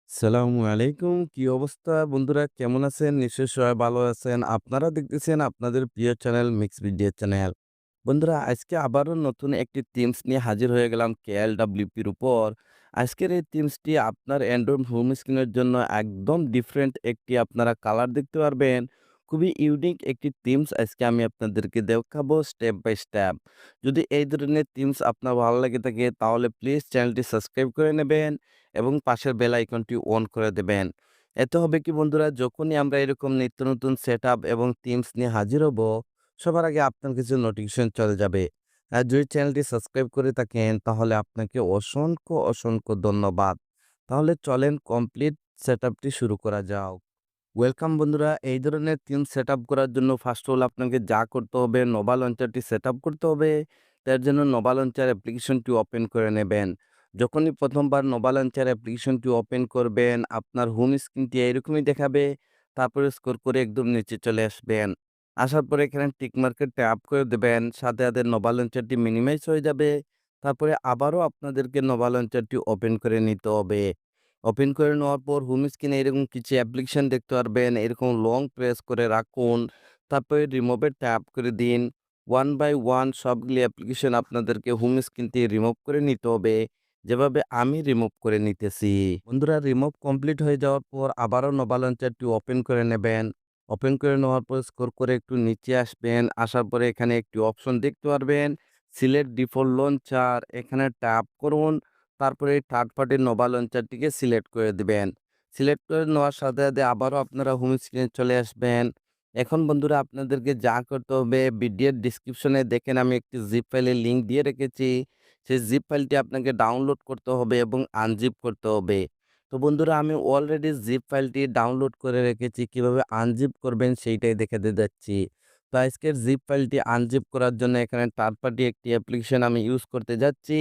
সালামু আলাইকুম। কি অবস্থা বন্ধুরা কেমন আছেন? নিশ্চয়ই সবাই ভালো আছেন। আপনারা দেখতেছেন আপনাদের প্রিয় চ্যানেল মিক্স ভিডিও চ্যানেল। বন্ধুরা আজকে আবারও নতুন একটি থিমস নিয়ে হাজির হয়ে গেলাম KLWP-র উপর। আজকের এই থিমসটি আপনার অ্যান্ড্রয়েড হোম স্ক্রিনের জন্য একদম ডিফারেন্ট একটি আপনারা কালার দেখতে পারবেন। খুবই ইউনিক একটি থিমস আজকে আমি আপনাদেরকে দেখাবো স্টেপ বাই স্টেপ। যদি এই ধরনের থিমস আপনার ভালো লেগে থাকে তাহলে প্লিজ চ্যানেলটি সাবস্ক্রাইব করে নেবেন এবং পাশের বেল আইকনটি অন করে দেবেন। এতে হবে কি বন্ধুরা, যখনই আমরা এরকম নিত্য নতুন সেটআপ এবং থিমস নিয়ে হাজির হব, সবার আগে আপনার কাছে নোটিফিকেশন চলে যাবে। আর যদি চ্যানেলটি সাবস্ক্রাইব করে থাকেন তাহলে আপনাকে অসংখ্য ধন্যবাদ। তাহলে চলেন কমপ্লিট সেটআপটি শুরু করা যাক। ওয়েলকাম বন্ধুরা, এই ধরনের থিম সেটআপ করার জন্য ফার্স্ট অফ অল আপনাকে যা করতে হবে, নোভা লঞ্চারটি সেটআপ করতে হবে। তার জন্য নোভা লঞ্চার অ্যাপ্লিকেশনটি ওপেন করে নেবেন। যখনই প্রথমবার নোভা লঞ্চার অ্যাপ্লিকেশনটি ওপেন করবেন, আপনার হোম স্ক্রিনটি এরকমই দেখাবে। তারপরে স্ক্রল করে একদম নিচে চলে আসবেন। আসার পরে এখানে টিক মার্কে ট্যাপ করে দেবেন। সাথে নোভা লঞ্চারটি মিনিমাইজ হয়ে যাবে। তারপরে আবারও আপনাদেরকে নোভা লঞ্চারটি ওপেন করে নিতে হবে। ওপেন করে নেওয়ার পর হোম স্ক্রিনে এরকম কিছু অ্যাপ্লিকেশন দেখতে পারবেন। এরকম লং প্রেস করে রাখুন। তারপরে রিমুভে ট্যাপ করে দিন। ওয়ান বাই ওয়ান সবগুলি অ্যাপ্লিকেশন আপনাদেরকে হোম স্ক্রিন থেকে রিমুভ করে নিতে হবে। যেভাবে আমি রিমুভ করে নিতেছি। বন্ধুরা রিমুভ কমপ্লিট হয়ে যাওয়ার পর আবারও নোভা লঞ্চারটি ওপেন করে নেবেন। ওপেন করে নেওয়ার পর স্ক্রল করে একটু নিচে আসবেন। আসার পরে এখানে একটি অপশন দেখতে পারবেন। সিলেক্ট ডিফল্ট লঞ্চার, এখানে ট্যাপ করুন। তারপরে এই থার্ড পার্টি নোভা লঞ্চারটিকে সিলেক্ট করে দিবেন। সিলেক্ট করে নেওয়ার সাথে আবারও আপনারা হোম স্ক্রিনে চলে আসবেন। এখন বন্ধুরা আপনাদেরকে যা করতে হবে, ভিডিওর ডেসক্রিপশনে দেখেন আমি একটি জিপ ফাইলের লিঙ্ক দিয়ে রেখেছি। সেই জিপ ফাইলটি আপনাকে ডাউনলোড করতে হবে এবং আনজিপ করতে হবে। তো বন্ধুরা আমি অলরেডি জিপ ফাইলটি ডাউনলোড করে রেখেছি। কিভাবে আনজিপ করবেন সেইটাই দেখাতে যাচ্ছি। তো আজকের জিপ ফাইলটি আনজিপ করার জন্য এখানে থার্ড পার্টি একটি অ্যাপ্লিকেশন আমি ইউজ করতে যাচ্ছি।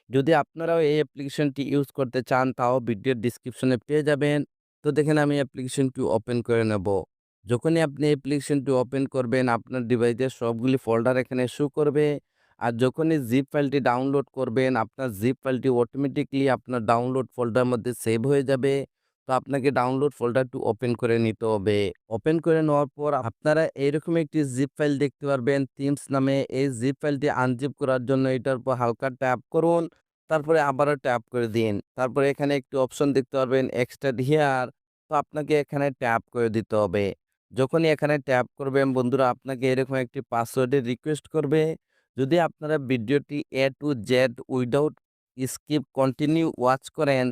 যদি আপনারাও এই অ্যাপ্লিকেশনটি ইউজ করতে চান তাও ভিডিওর ডেসক্রিপশনে পেয়ে যাবেন। তো দেখেন আমি অ্যাপ্লিকেশনটি ওপেন করে নেব। যখনই আপনি অ্যাপ্লিকেশনটি ওপেন করবেন আপনার ডিভাইসের সবগুলি ফোল্ডার এখানে শো করবে। আর যখনই জিপ ফাইলটি ডাউনলোড করবেন আপনার জিপ ফাইলটি অটোমেটিকলি আপনার ডাউনলোড ফোল্ডারের মধ্যে সেভ হয়ে যাবে। তো আপনাকে ডাউনলোড ফোল্ডারটি ওপেন করে নিতে হবে। ওপেন করে নেওয়ার পর আপনারা এইরকম একটি জিপ ফাইল দেখতে পারবেন থিমস নামে। এই জিপ ফাইলটি আনজিপ করার জন্য এটার উপর হালকা ট্যাপ করুন। তারপরে আবারও ট্যাপ করে দিন। তারপরে এখানে একটি অপশন দেখতে পারবেন এক্সট্রাক্ট হিয়ার। তো আপনাকে এখানে ট্যাপ করে দিতে হবে। যখনই এখানে ট্যাপ করবেন বন্ধুরা আপনাকে এরকম একটি পাসওয়ার্ডের রিকোয়েস্ট করবে। যদি আপনারা ভিডিওটি A to Z without skip continue watch করেন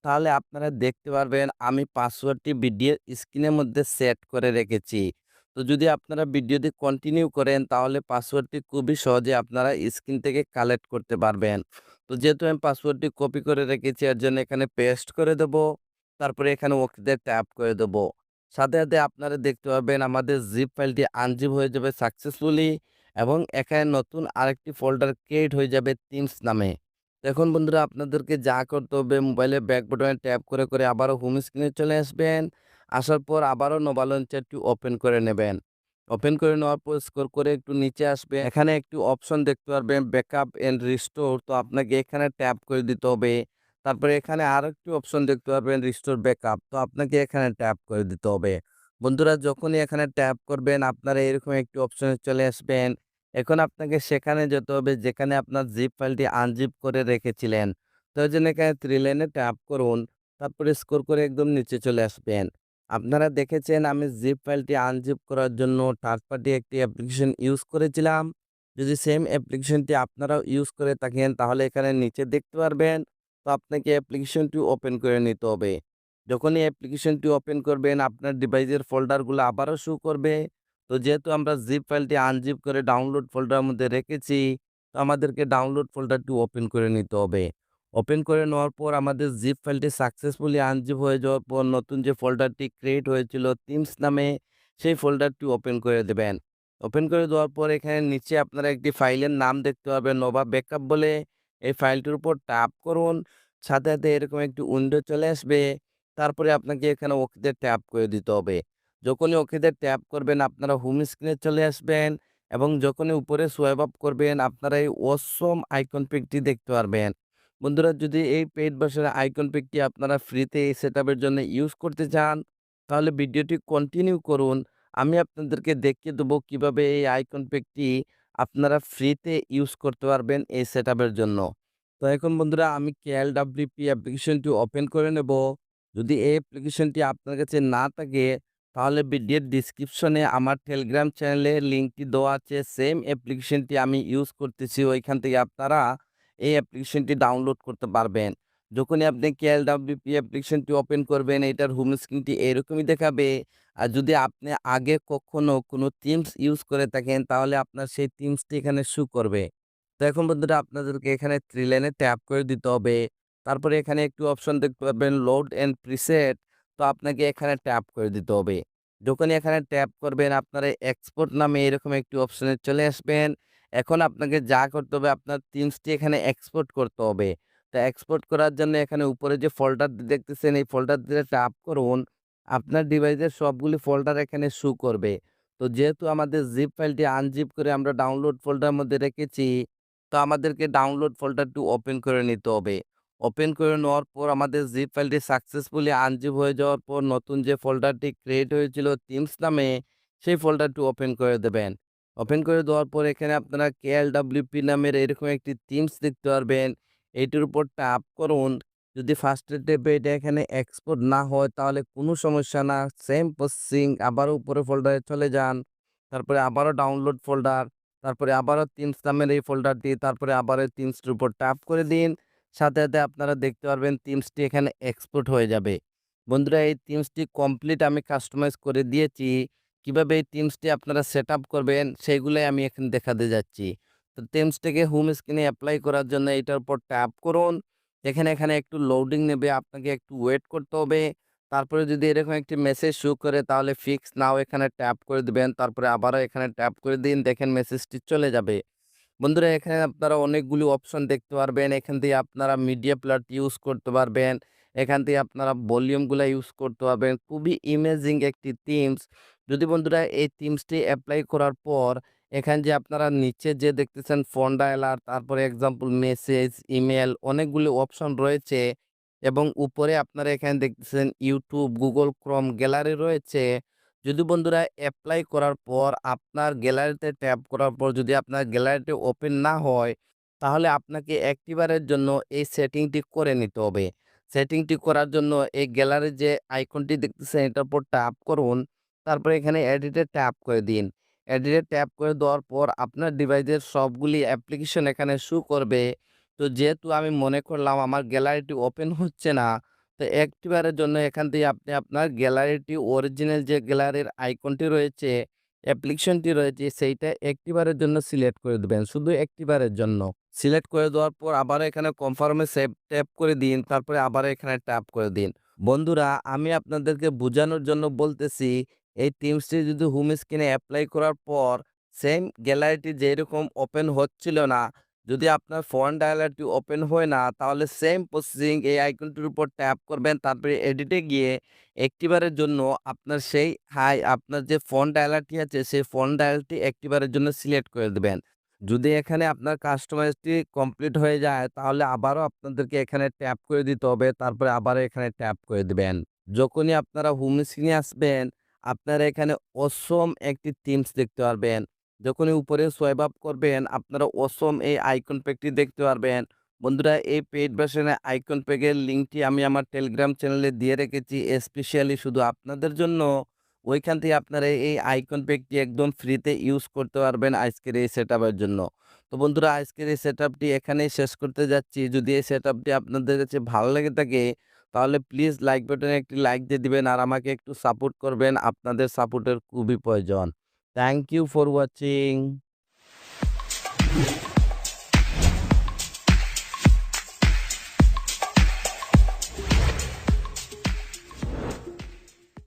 তাহলে আপনারা দেখতে পারবেন আমি পাসওয়ার্ডটি ভিডিওর স্ক্রিনের মধ্যে সেট করে রেখেছি। তো যদি আপনারা ভিডিওটি কন্টিনিউ করেন তাহলে পাসওয়ার্ডটি খুবই সহজে আপনারা স্ক্রিন থেকে কালেক্ট করতে পারবেন। তো যেহেতু আমি পাসওয়ার্ডটি কপি করে রেখেছি এর জন্য এখানে পেস্ট করে দেব। তারপরে এখানে ওকেতে ট্যাপ করে দেব। সাথে আপনারা দেখতে পারবেন আমাদের জিপ ফাইলটি আনজিপ হয়ে যাবে সাকসেসফুলি এবং এখানে নতুন আরেকটি ফোল্ডার ক্রিয়েট হয়ে যাবে থিমস নামে। তো এখন বন্ধুরা আপনাদেরকে যা করতে হবে মোবাইলের ব্যাক বাটনে ট্যাপ করে আবারও হোম স্ক্রিনে চলে আসবেন। আসার পর আবারও নোভা লঞ্চারটি ওপেন করে নেবেন। ওপেন করে নেওয়ার পর স্ক্রল করে একটু নিচে আসবেন। এখানে একটি অপশন দেখতে পারবেন ব্যাকআপ এন্ড রিস্টোর। তো আপনাকে এখানে ট্যাপ করে দিতে হবে। তারপরে এখানে আরেকটি অপশন দেখতে পারবেন রিস্টোর ব্যাকআপ। তো আপনাকে এখানে ট্যাপ করে দিতে হবে। বন্ধুরা যখনই এখানে ট্যাপ করবেন আপনারা এরকম একটি অপশনে চলে আসবেন। এখন আপনাকে সেখানে যেতে হবে যেখানে আপনার জিপ ফাইলটি আনজিপ করে রেখেছিলেন। তো এইজন্য এখানে 3 লাইনে ট্যাপ করুন। তারপরে স্ক্রল করে একদম নিচে চলে আসবেন। আপনারা দেখেছেন আমি জিপ ফাইলটি আনজিপ করার জন্য থার্ড পার্টি একটি অ্যাপ্লিকেশন ইউজ করেছিলাম। যদি সেম অ্যাপ্লিকেশনটি আপনারাও ইউজ করে থাকেন তাহলে এখানে নিচে দেখতে পারবেন। তো আপনাকে অ্যাপ্লিকেশনটি ওপেন করে নিতে হবে। যখনই অ্যাপ্লিকেশনটি ওপেন করবেন আপনার ডিভাইসের ফোল্ডারগুলো আবারও শো করবে। তো যেহেতু আমরা জিপ ফাইলটি আনজিপ করে ডাউনলোড ফোল্ডারের মধ্যে রেখেছি, তো আমাদেরকে ডাউনলোড ফোল্ডারটি ওপেন করে নিতে হবে। ওপেন করে নেওয়ার পর আমাদের জিপ ফাইলটি সাকসেসফুলি আনজিপ হয়ে যাওয়ার পর নতুন যে ফোল্ডারটি ক্রিয়েট হয়েছিল থিমস নামে, সেই ফোল্ডারটি ওপেন করে দেবেন। ওপেন করে দেওয়ার পর এখানে নিচে আপনারা একটি ফাইলের নাম দেখতে পাবেন নোভা ব্যাকআপ বলে। এই ফাইলটির উপর ট্যাপ করুন। সাথে এরকম একটি উইন্ডো চলে আসবে। তারপরে আপনাকে এখানে ওকেতে ট্যাপ করে দিতে হবে। যখনই ওকেতে ট্যাপ করবেন আপনারা হোম স্ক্রিনে চলে আসবেন এবং যখনই উপরে সোয়াইপ আপ করবেন আপনারা এই অসম আইকন পিকটি দেখতে পারবেন। বন্ধুরা যদি এই পেইড ভার্সনের আইকন প্যাকটি আপনারা ফ্রিতে এই সেটআপের জন্য ইউজ করতে চান, তাহলে ভিডিওটি কন্টিনিউ করুন। আমি আপনাদেরকে দেখিয়ে দেবো কিভাবে এই আইকন প্যাকটি আপনারা ফ্রিতে ইউজ করতে পারবেন এই সেটআপের জন্য। তো এখন বন্ধুরা আমি KLWP অ্যাপ্লিকেশনটি ওপেন করে নেব। যদি এই অ্যাপ্লিকেশনটি আপনার কাছে না থাকে, তাহলে ভিডিওর ডিসক্রিপশনে আমার টেলিগ্রাম চ্যানেলের লিঙ্কটি দেওয়া আছে। সেম অ্যাপ্লিকেশনটি আমি ইউজ করতেছি, ওইখান থেকে আপনারা এই অ্যাপ্লিকেশনটি ডাউনলোড করতে পারবেন। যখনই আপনি KLWP অ্যাপ্লিকেশনটি ওপেন করবেন, এটার হোম স্ক্রিনটি এরকমই দেখাবে। আর যদি আপনি আগে কখনো কোনো থিমস ইউজ করে থাকেন, তাহলে আপনার সেই থিমসটি এখানে শো করবে। তো এখন বন্ধুরা আপনাদেরকে এখানে 3 লাইনে ট্যাপ করে দিতে হবে। তারপরে এখানে একটু অপশন দেখতে পাবেন লোড অ্যান্ড প্রিসেট। তো আপনাকে এখানে ট্যাপ করে দিতে হবে। যখনই এখানে ট্যাপ করবেন, আপনারা এক্সপোর্ট নামে এরকম একটি অপশনে চলে আসবেন। এখন আপনাকে যা করতে হবে, আপনার থিমসটি এখানে এক্সপোর্ট করতে হবে। তো এক্সপোর্ট করার জন্য এখানে উপরে যে ফোল্ডারটি দেখতেছেন, এই ফোল্ডারটিতে ট্যাপ করুন। আপনার ডিভাইসের সবগুলি ফোল্ডার এখানে শো করবে। তো যেহেতু আমাদের জিপ ফাইলটি আনজিপ করে আমরা ডাউনলোড ফোল্ডারের মধ্যে রেখেছি, তো আমাদেরকে ডাউনলোড ফোল্ডারটি ওপেন করে নিতে হবে। ওপেন করে নেওয়ার পর আমাদের জিপ ফাইলটি সাকসেসফুলি আনজিপ হয়ে যাওয়ার পর নতুন যে ফোল্ডারটি ক্রিয়েট হয়েছিল থিমস নামে, সেই ফোল্ডারটি ওপেন করে দেবেন। ওপেন করে দেওয়ার পর এখানে আপনারা KLWP নামের এরকম একটি থিমস দেখতে পারবেন। এইটির উপর ট্যাপ করুন। যদি ফার্স্টের ট্যাপে এটা এখানে এক্সপোর্ট না হয়, তাহলে কোনো সমস্যা না। সেম প্রসেসিং আবারও উপরে ফোল্ডারে চলে যান। তারপরে আবারও ডাউনলোড ফোল্ডার, তারপরে আবারও থিমস নামের এই ফোল্ডারটি, তারপরে আবার এই থিমসটির উপর ট্যাপ করে দিন। সাথে, সাথে আপনারা দেখতে পারবেন থিমসটি এখানে এক্সপোর্ট হয়ে যাবে। বন্ধুরা এই থিমসটি কমপ্লিট আমি কাস্টমাইজ করে দিয়েছি। কিভাবে এই থিমসটি আপনারা সেটআপ করবেন সেইগুলাই আমি এখানে দেখাতে যাচ্ছি। তো থিমসটিকে হোম স্ক্রিনে এপ্লাই করার জন্য এটার উপর ট্যাপ করুন। এখানে একটু লোডিং নেবে, আপনাকে একটু ওয়েট করতে হবে। তারপরে যদি এরকম একটি মেসেজ শো করে, তাহলে ফিক্স নাও এখানে ট্যাপ করে দিবেন। তারপরে আবারও এখানে ট্যাপ করে দিন, দেখেন মেসেজটি চলে যাবে। বন্ধুরা এখানে আপনারা অনেকগুলো অপশন দেখতে পারবেন। এখান থেকে আপনারা মিডিয়া প্লেয়ার ইউজ করতে পারবেন। এখান থেকে আপনারা ভলিউমগুলা ইউজ করতে পারবেন। খুবই ইমেজিং একটি থিমস। যদি বন্ধুরা এই থিমসটি এপ্লাই করার পর এখানে যে আপনারা নিচে যে দেখতেছেন ফোন ডায়ালার, তারপরে এক্সাম্পল মেসেজ, ইমেল অনেকগুলো অপশন রয়েছে এবং উপরে আপনারা এখানে দেখতেছেন ইউটিউব, গুগল ক্রোম গ্যালারি রয়েছে। যদি বন্ধুরা এপ্লাই করার পর আপনার গ্যালারিতে ট্যাপ করার পর যদি আপনার গ্যালারিটি ওপেন না হয়, তাহলে আপনাকে একটিবারের জন্য এই সেটিংটি করে নিতে হবে। সেটিংটি করার জন্য এই গ্যালারির যে আইকনটি দেখতেছেন এটার উপর ট্যাপ করুন। তারপরে এখানে এডিটে ট্যাপ করে দিন। এডিটে ট্যাপ করে দেওয়ার পর আপনার ডিভাইসের সবগুলি অ্যাপ্লিকেশন এখানে শো করবে। তো যেহেতু আমি মনে করলাম আমার গ্যালারিটি ওপেন হচ্ছে না, তো একটিবারের জন্য এখান থেকে আপনি আপনার গ্যালারিটি অরিজিনাল যে গ্যালারির আইকনটি রয়েছে, অ্যাপ্লিকেশনটি রয়েছে সেইটা একটিবারের জন্য সিলেক্ট করে দেবেন। শুধু একটিবারের জন্য। সিলেক্ট করে দেওয়ার পর আবারও এখানে কনফার্মে সেভ ট্যাপ করে দিন। তারপরে আবারও এখানে ট্যাপ করে দিন। বন্ধুরা আমি আপনাদেরকে বোঝানোর জন্য বলতেছি, এই থিমসটি যদি হোম স্ক্রিনে এপ্লাই করার পর সেম গ্যালারিটি যেরকম ওপেন হচ্ছিল না, যদি আপনার ফোন ডায়ালারটি ওপেন হয় না, তাহলে সেম প্রসেসিং এই আইকনটির উপর ট্যাপ করবেন। তারপরে এডিটে গিয়ে একটিবারের জন্য আপনার সেই আপনার যে ফোন ডায়ালারটি আছে সেই ফোন ডায়ালটি একটিবারের জন্য সিলেক্ট করে দেবেন। যদি এখানে আপনার কাস্টমাইজটি কমপ্লিট হয়ে যায়, তাহলে আবারও আপনাদেরকে এখানে ট্যাপ করে দিতে হবে। তারপরে আবারও এখানে ট্যাপ করে দিবেন। যখনই আপনারা হোম স্ক্রিনে আসবেন, আপনারা এখানে অসম একটি থিমস দেখতে পারবেন। যখনই উপরে সোয়াইপ আপ করবেন, আপনারা অসম এই আইকন প্যাকটি দেখতে পারবেন। বন্ধুরা এই পেইড ভার্সনের আইকন প্যাকের লিঙ্কটি আমি আমার টেলিগ্রাম চ্যানেলে দিয়ে রেখেছি স্পেশালি শুধু আপনাদের জন্য। ওইখান থেকে আপনারা এই আইকন প্যাকটি একদম ফ্রিতে ইউজ করতে পারবেন আজকের এই সেটআপের জন্য। তো বন্ধুরা আজকের এই সেটআপটি এখানেই শেষ করতে যাচ্ছি। যদি এই সেটআপটি আপনাদের কাছে ভালো লেগে থাকে, তাহলে প্লিজ লাইক বাটনে একটি লাইক দিয়ে দিবেন আর আমাকে একটু সাপোর্ট করবেন। আপনাদের সাপোর্টের খুবই প্রয়োজন। Thank you for watching.